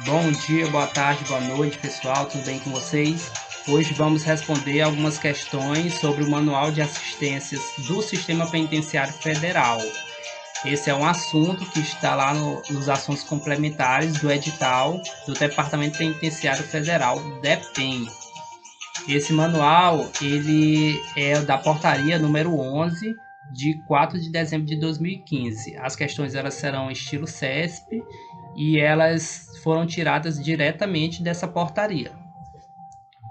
Bom dia, boa tarde, boa noite, pessoal, tudo bem com vocês? Hoje vamos responder algumas questões sobre o Manual de Assistências do Sistema Penitenciário Federal. Esse é um assunto que está lá nos assuntos complementares do edital do Departamento Penitenciário Federal, DEPEN. Esse manual, ele é da portaria número 11, de 4 de dezembro de 2015. As questões elas serão estilo CESP e elas foram tiradas diretamente dessa portaria.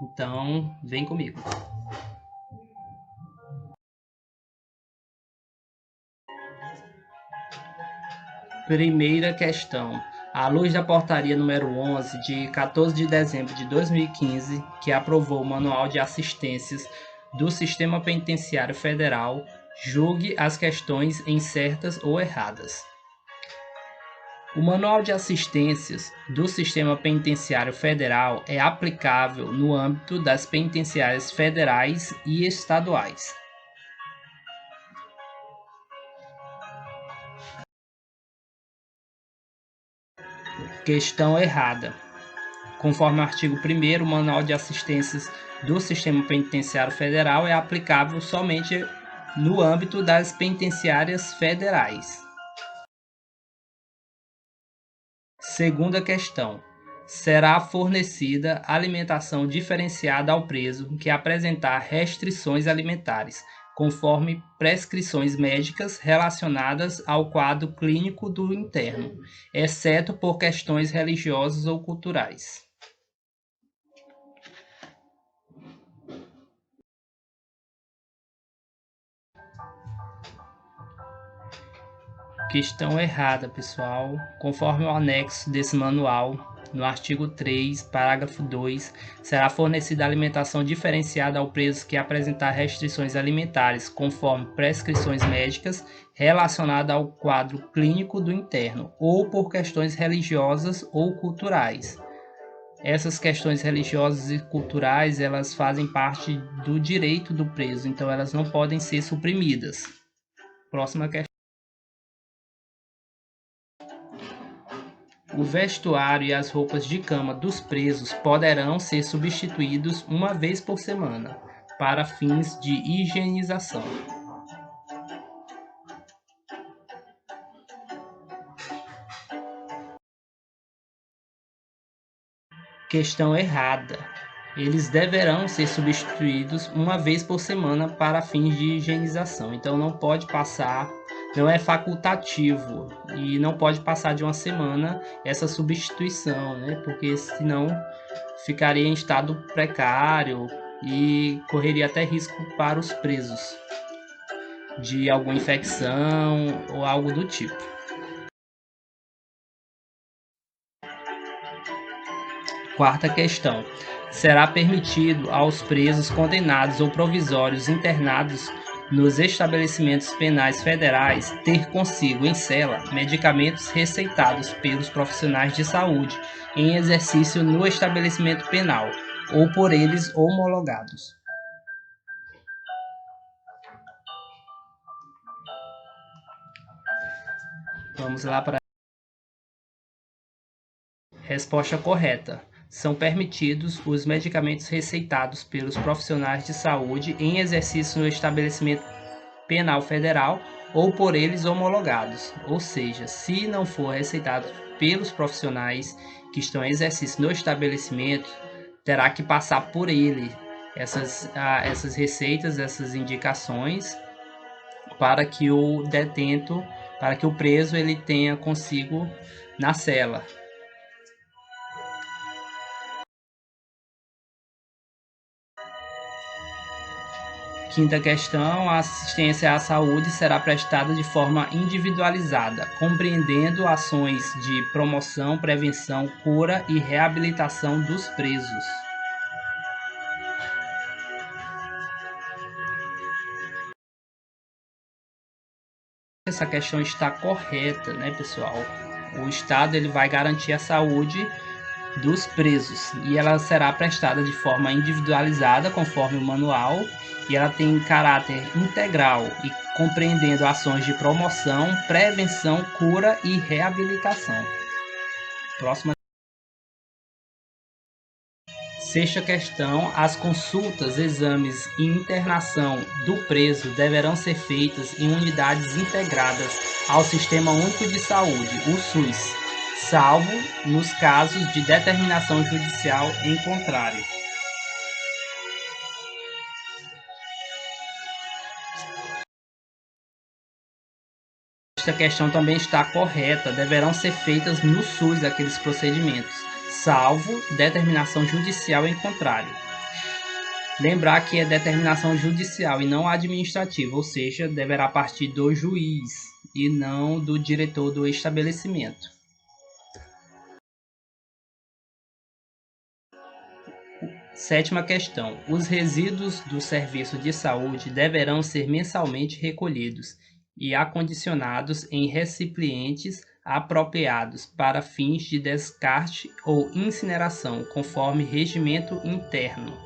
Então, vem comigo. Primeira questão. À luz da portaria número 11, de 14 de dezembro de 2015, que aprovou o Manual de Assistências do Sistema Penitenciário Federal, julgue as questões em certas ou erradas. O Manual de Assistências do Sistema Penitenciário Federal é aplicável no âmbito das penitenciárias federais e estaduais. Questão errada. Conforme o artigo 1º, o Manual de Assistências do Sistema Penitenciário Federal é aplicável somente no âmbito das penitenciárias federais. Segunda questão. Será fornecida alimentação diferenciada ao preso que apresentar restrições alimentares, conforme prescrições médicas relacionadas ao quadro clínico do interno, exceto por questões religiosas ou culturais. Questão errada, pessoal. Conforme o anexo desse manual, no artigo 3, parágrafo 2, será fornecida alimentação diferenciada ao preso que apresentar restrições alimentares, conforme prescrições médicas relacionadas ao quadro clínico do interno, ou por questões religiosas ou culturais. Essas questões religiosas e culturais, elas fazem parte do direito do preso, então elas não podem ser suprimidas. Próxima questão. O vestuário e as roupas de cama dos presos poderão ser substituídos uma vez por semana, para fins de higienização. Questão errada. Eles deverão ser substituídos uma vez por semana para fins de higienização. Então não pode passar, não é facultativo e não pode passar de uma semana essa substituição, né? Porque senão ficaria em estado precário e correria até risco para os presos de alguma infecção ou algo do tipo. Quarta questão. Será permitido aos presos condenados ou provisórios internados nos estabelecimentos penais federais ter consigo em cela medicamentos receitados pelos profissionais de saúde em exercício no estabelecimento penal ou por eles homologados. Vamos lá para a resposta correta. São permitidos os medicamentos receitados pelos profissionais de saúde em exercício no estabelecimento penal federal ou por eles homologados, ou seja, se não for receitado pelos profissionais que estão em exercício no estabelecimento, terá que passar por ele essas receitas, essas indicações, para que o detento, para que o preso ele tenha consigo na cela. Quinta questão, a assistência à saúde será prestada de forma individualizada, compreendendo ações de promoção, prevenção, cura e reabilitação dos presos. Essa questão está correta, né, pessoal? O Estado ele vai garantir a saúde dos presos e ela será prestada de forma individualizada conforme o manual e ela tem caráter integral e compreendendo ações de promoção, prevenção, cura e reabilitação. Próxima Sexta questão, as consultas, exames e internação do preso deverão ser feitas em unidades integradas ao Sistema Único de Saúde, o SUS, salvo nos casos de determinação judicial em contrário. Esta questão também está correta, deverão ser feitas no SUS aqueles procedimentos, salvo determinação judicial em contrário. Lembrar que é determinação judicial e não administrativa, ou seja, deverá partir do juiz e não do diretor do estabelecimento. Sétima questão. Os resíduos do serviço de saúde deverão ser mensalmente recolhidos e acondicionados em recipientes apropriados para fins de descarte ou incineração, conforme regimento interno.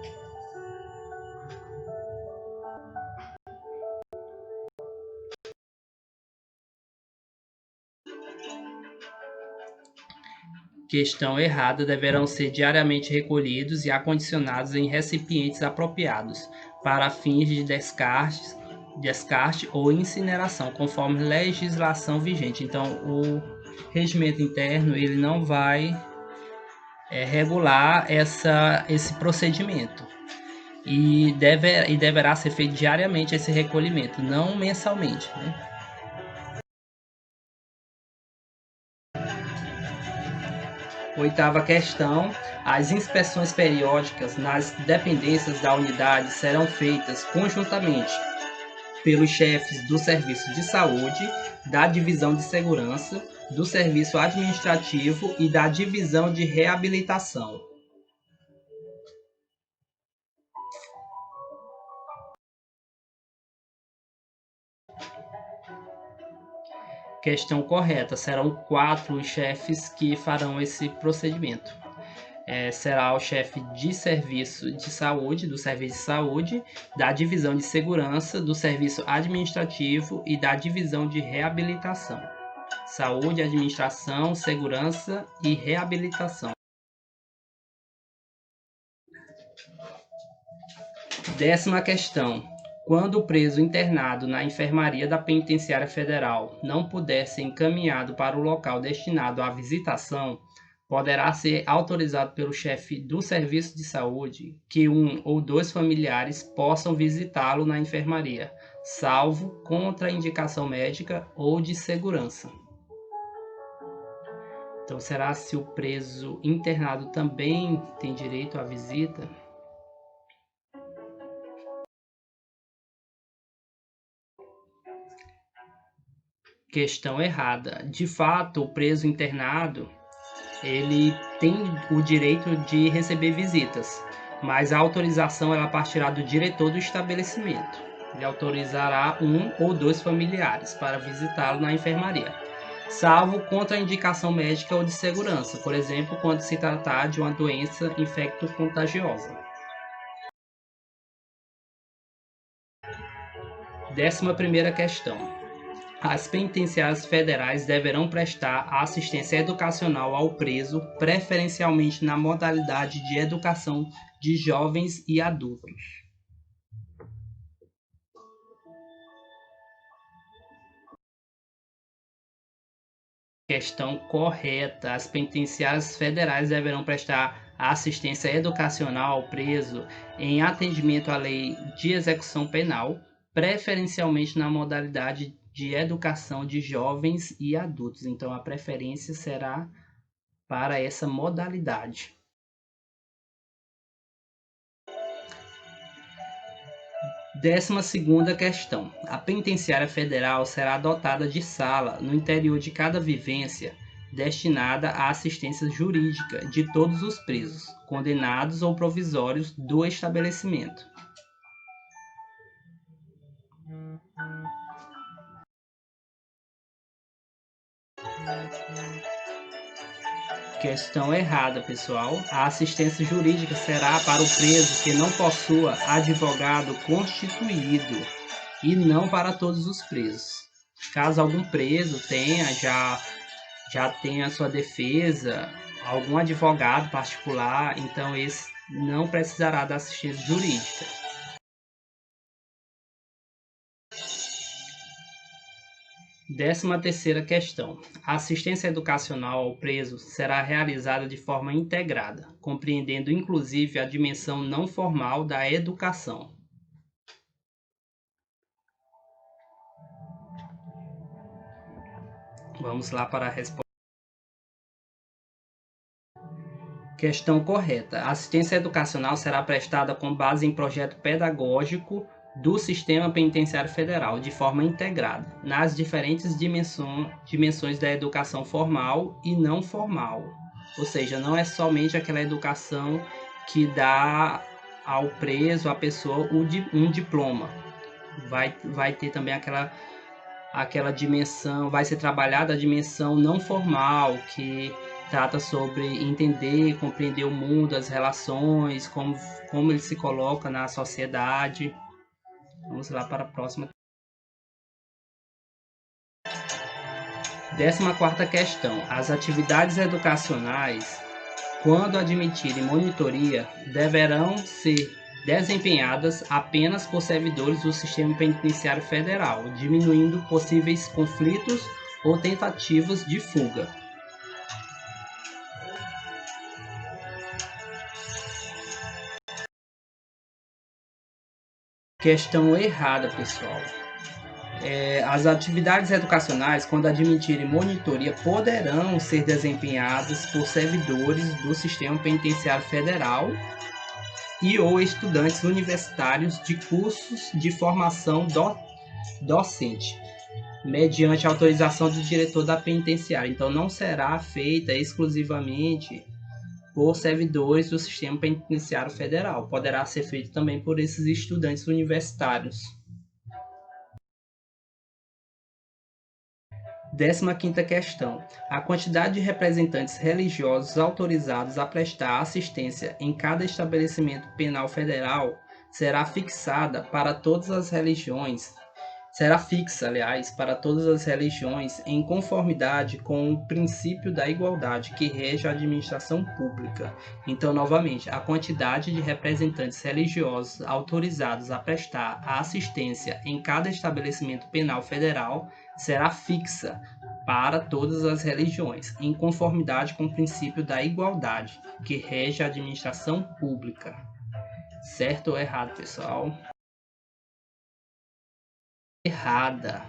Questão errada, deverão ser diariamente recolhidos e acondicionados em recipientes apropriados para fins de descarte ou incineração, conforme legislação vigente. Então, o regimento interno ele não vai regular esse procedimento. E deverá ser feito diariamente esse recolhimento, não mensalmente, né? Oitava questão, as inspeções periódicas nas dependências da unidade serão feitas conjuntamente pelos chefes do Serviço de Saúde, da Divisão de Segurança, do Serviço Administrativo e da Divisão de Reabilitação. Questão correta, serão 4 os chefes que farão esse procedimento. Será o chefe de serviço de saúde, do Serviço de Saúde, da Divisão de Segurança, do Serviço Administrativo e da Divisão de Reabilitação. Saúde, Administração, Segurança e Reabilitação. Décima questão. Quando o preso internado na enfermaria da Penitenciária Federal não puder ser encaminhado para o local destinado à visitação, poderá ser autorizado pelo chefe do serviço de saúde que um ou dois familiares possam visitá-lo na enfermaria, salvo contraindicação médica ou de segurança. Então, será se o preso internado também tem direito à visita? Questão errada. De fato, o preso internado ele tem o direito de receber visitas, mas a autorização ela partirá do diretor do estabelecimento. Ele autorizará um ou dois familiares para visitá-lo na enfermaria, salvo contraindicação médica ou de segurança, por exemplo, quando se tratar de uma doença infecto-contagiosa. 11ª questão. As penitenciárias federais deverão prestar assistência educacional ao preso, preferencialmente na modalidade de educação de jovens e adultos. Questão correta. As penitenciárias federais deverão prestar assistência educacional ao preso em atendimento à lei de execução penal, preferencialmente na modalidade de educação de jovens e adultos. Então, a preferência será para essa modalidade. 12ª questão. A penitenciária federal será dotada de sala no interior de cada vivência destinada à assistência jurídica de todos os presos, condenados ou provisórios do estabelecimento. Questão errada, pessoal. A assistência jurídica será para o preso que não possua advogado constituído e não para todos os presos. Caso algum preso tenha já tenha sua defesa, algum advogado particular, então esse não precisará da assistência jurídica. Décima terceira questão. A assistência educacional ao preso será realizada de forma integrada, compreendendo inclusive a dimensão não formal da educação. Vamos lá para a resposta. Questão correta. A assistência educacional será prestada com base em projeto pedagógico do Sistema Penitenciário Federal, de forma integrada, nas diferentes dimensões da educação formal e não formal. Ou seja, não é somente aquela educação que dá ao preso, à pessoa, um diploma. Vai ter também aquela dimensão, vai ser trabalhada a dimensão não formal, que trata sobre entender, compreender o mundo, as relações, como ele se coloca na sociedade. Vamos lá para a próxima. 14ª questão. As atividades educacionais, quando admitirem monitoria, deverão ser desempenhadas apenas por servidores do Sistema Penitenciário Federal, diminuindo possíveis conflitos ou tentativas de fuga. Questão errada, pessoal. As atividades educacionais, quando admitirem monitoria, poderão ser desempenhadas por servidores do Sistema Penitenciário Federal e ou estudantes universitários de cursos de formação docente, mediante autorização do diretor da penitenciária. Então, não será feita exclusivamente por servidores do Sistema Penitenciário Federal. Poderá ser feito também por esses estudantes universitários. 15ª questão. A quantidade de representantes religiosos autorizados a prestar assistência em cada estabelecimento penal federal será fixada para todas as religiões. Será fixa, aliás, para todas as religiões em conformidade com o princípio da igualdade que rege a administração pública. Então, novamente, a quantidade de representantes religiosos autorizados a prestar a assistência em cada estabelecimento penal federal será fixa para todas as religiões, em conformidade com o princípio da igualdade que rege a administração pública. Certo ou errado, pessoal? Errada.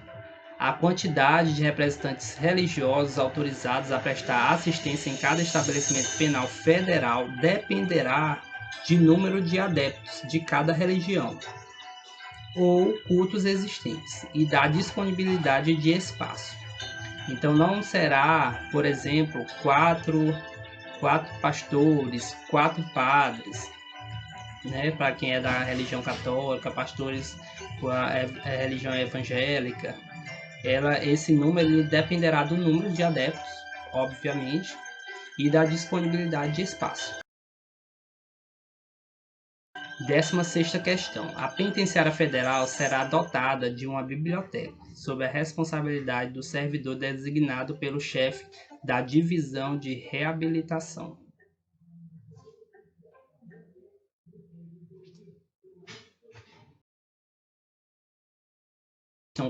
A quantidade de representantes religiosos autorizados a prestar assistência em cada estabelecimento penal federal dependerá de número de adeptos de cada religião ou cultos existentes e da disponibilidade de espaço. Então não será, por exemplo, quatro pastores, 4 padres, né, para quem é da religião católica, pastores com a religião evangélica. Esse número ele dependerá do número de adeptos, obviamente, e da disponibilidade de espaço. 16ª questão. A Penitenciária Federal será dotada de uma biblioteca, sob a responsabilidade do servidor designado pelo chefe da Divisão de Reabilitação.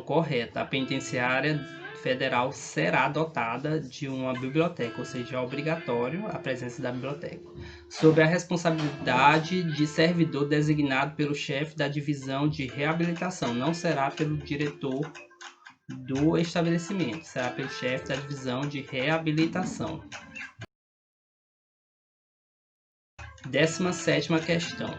Correta. A Penitenciária Federal será dotada de uma biblioteca, ou seja, é obrigatório a presença da biblioteca, sob a responsabilidade de servidor designado pelo chefe da Divisão de Reabilitação. Não será pelo diretor do estabelecimento, será pelo chefe da Divisão de Reabilitação. 17ª questão.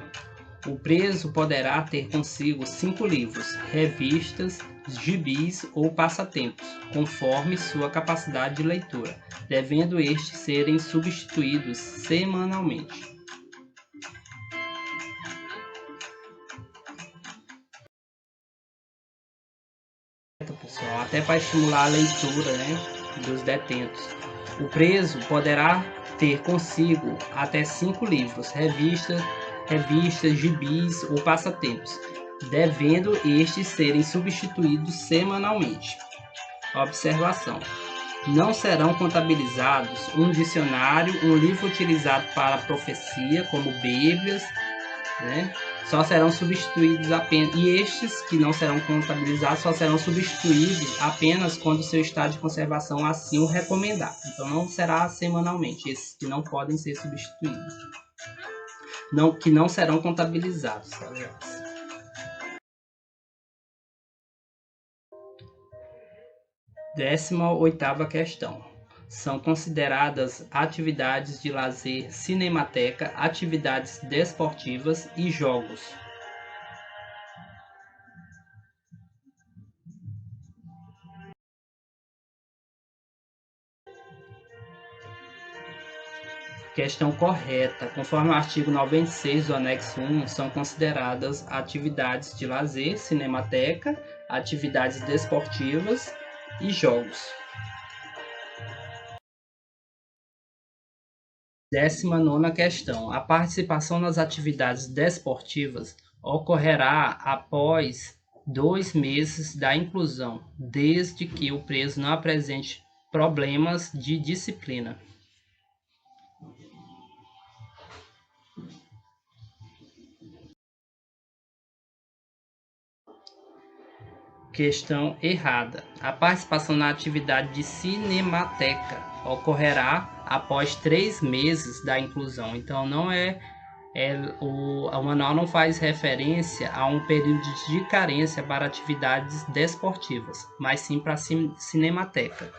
O preso poderá ter consigo 5 livros, revistas, gibis ou passatempos, conforme sua capacidade de leitura, devendo estes serem substituídos semanalmente. Pessoal, até para estimular a leitura, dos detentos. O preso poderá ter consigo até 5 livros, revistas, gibis ou passatempos, devendo estes serem substituídos semanalmente. Observação. Não serão contabilizados um dicionário, um livro utilizado para profecia, como Bíblias, né? Só serão substituídos apenas, e estes que não serão contabilizados só serão substituídos apenas quando seu estado de conservação assim o recomendar. Então não será semanalmente, esses que não podem ser substituídos, que não serão contabilizados, aliás. Décima oitava questão. São consideradas atividades de lazer, cinemateca, atividades desportivas e jogos. Questão correta. Conforme o artigo 96 do anexo 1, são consideradas atividades de lazer, cinemateca, atividades desportivas e jogos. 19ª questão. A participação nas atividades desportivas ocorrerá após 2 meses da inclusão, desde que o preso não apresente problemas de disciplina. Questão errada. A participação na atividade de cinemateca ocorrerá após 3 meses da inclusão. Então, não o manual não faz referência a um período de carência para atividades desportivas, mas sim para a cinemateca,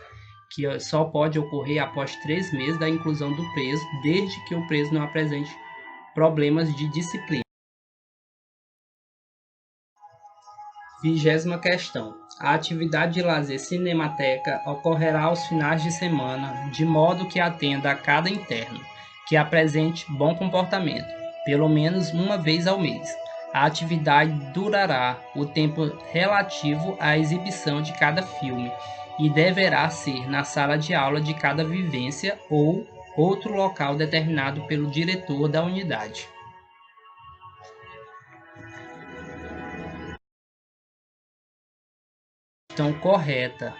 que só pode ocorrer após 3 meses da inclusão do preso, desde que o preso não apresente problemas de disciplina. 20ª questão. A atividade de lazer cinemateca ocorrerá aos finais de semana, de modo que atenda a cada interno, que apresente bom comportamento, pelo menos uma vez ao mês. A atividade durará o tempo relativo à exibição de cada filme e deverá ser na sala de aula de cada vivência ou outro local determinado pelo diretor da unidade. Questão correta.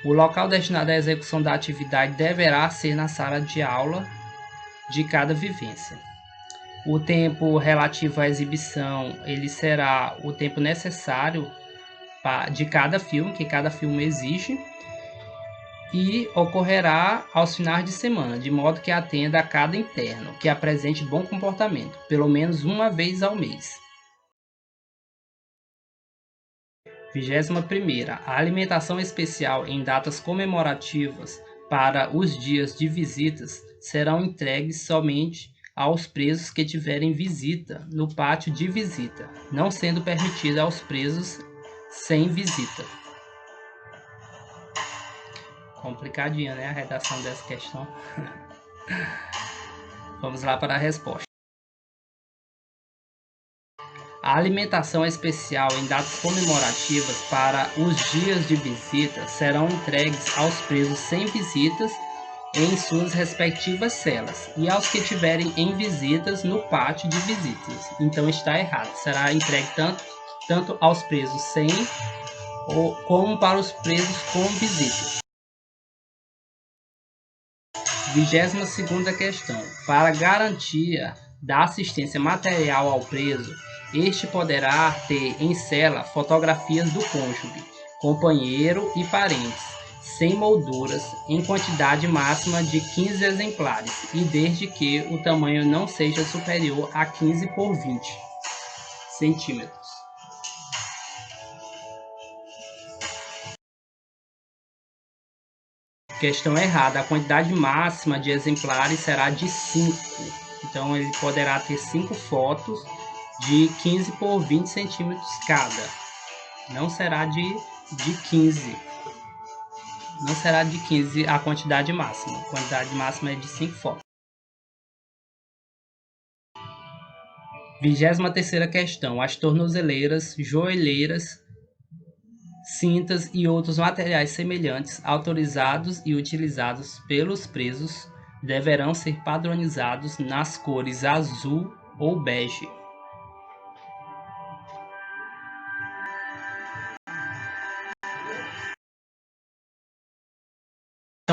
O local destinado à execução da atividade deverá ser na sala de aula de cada vivência. O tempo relativo à exibição, ele será o tempo necessário de cada filme, que cada filme exige, e ocorrerá aos finais de semana, de modo que atenda a cada interno, que apresente bom comportamento, pelo menos uma vez ao mês. 21ª. A alimentação especial em datas comemorativas para os dias de visitas serão entregues somente aos presos que tiverem visita no pátio de visita, não sendo permitida aos presos sem visita. Complicadinha, né, a redação dessa questão. Vamos lá para a resposta. A alimentação especial em datas comemorativas para os dias de visita serão entregues aos presos sem visitas em suas respectivas celas e aos que tiverem em visitas no pátio de visitas. Então está errado. Será entregue tanto aos presos sem como para os presos com visitas. 22ª questão. Para garantia da assistência material ao preso, este poderá ter em cela fotografias do cônjuge, companheiro e parentes, sem molduras, em quantidade máxima de 15 exemplares e desde que o tamanho não seja superior a 15 por 20 centímetros. Questão errada. A quantidade máxima de exemplares será de 5. Então, ele poderá ter 5 fotos de 15 por 20 centímetros cada. Não será de 15. Não será de 15 a quantidade máxima. A quantidade máxima é de 5 fotos. 23ª questão. As tornozeleiras, joelheiras, cintas e outros materiais semelhantes autorizados e utilizados pelos presos deverão ser padronizados nas cores azul ou bege.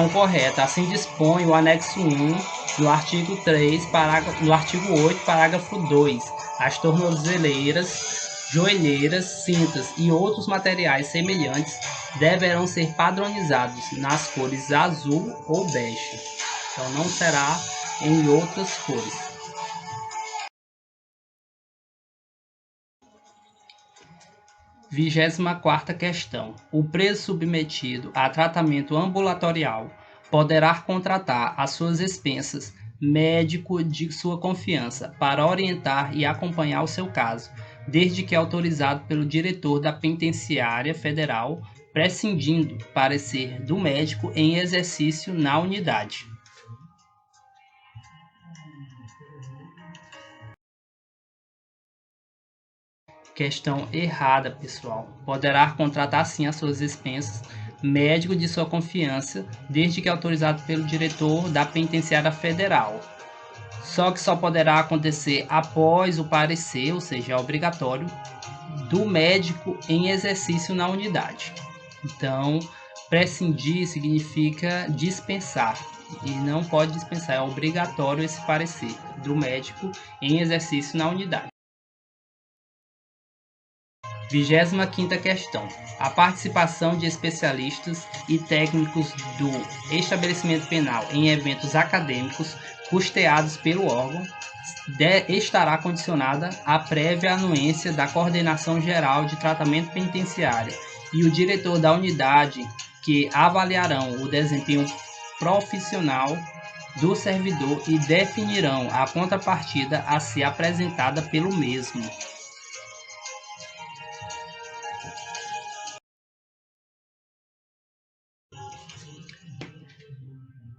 Questão correta. Assim dispõe o anexo 1 no artigo 3, no artigo 8, parágrafo 2. As tornozeleiras, joelheiras, cintas e outros materiais semelhantes deverão ser padronizados nas cores azul ou bege. Então não será em outras cores. Vigésima quarta questão. O preso submetido a tratamento ambulatorial poderá contratar às suas expensas médico de sua confiança para orientar e acompanhar o seu caso, desde que autorizado pelo diretor da Penitenciária Federal, prescindindo parecer do médico em exercício na unidade. Questão errada, pessoal. Poderá contratar sim às suas expensas médico de sua confiança, desde que autorizado pelo diretor da Penitenciária Federal. Só que só poderá acontecer após o parecer, ou seja, é obrigatório, do médico em exercício na unidade. Então, prescindir significa dispensar. E não pode dispensar, é obrigatório esse parecer do médico em exercício na unidade. 25ª questão. A participação de especialistas e técnicos do estabelecimento penal em eventos acadêmicos custeados pelo órgão estará condicionada à prévia anuência da Coordenação Geral de Tratamento Penitenciário e o diretor da unidade, que avaliarão o desempenho profissional do servidor e definirão a contrapartida a ser apresentada pelo mesmo.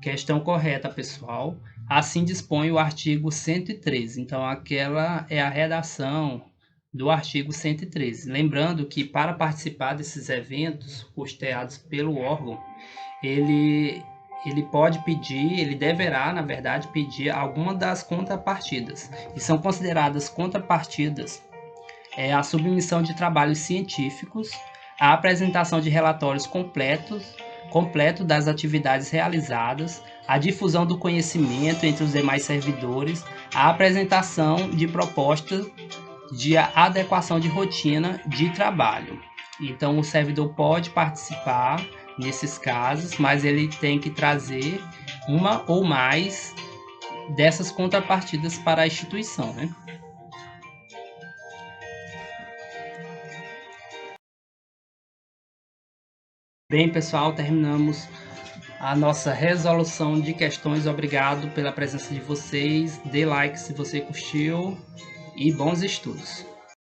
Questão correta, pessoal. Assim dispõe o artigo 113. Então, aquela é a redação do artigo 113. Lembrando que para participar desses eventos custeados pelo órgão, ele pode pedir, ele deverá, na verdade, pedir alguma das contrapartidas. E são consideradas contrapartidas a submissão de trabalhos científicos, a apresentação de relatórios completo das atividades realizadas, a difusão do conhecimento entre os demais servidores, a apresentação de propostas de adequação de rotina de trabalho. Então, o servidor pode participar nesses casos, mas ele tem que trazer uma ou mais dessas contrapartidas para a instituição, né? Bem, pessoal, terminamos a nossa resolução de questões. Obrigado pela presença de vocês. Dê like se você curtiu e bons estudos.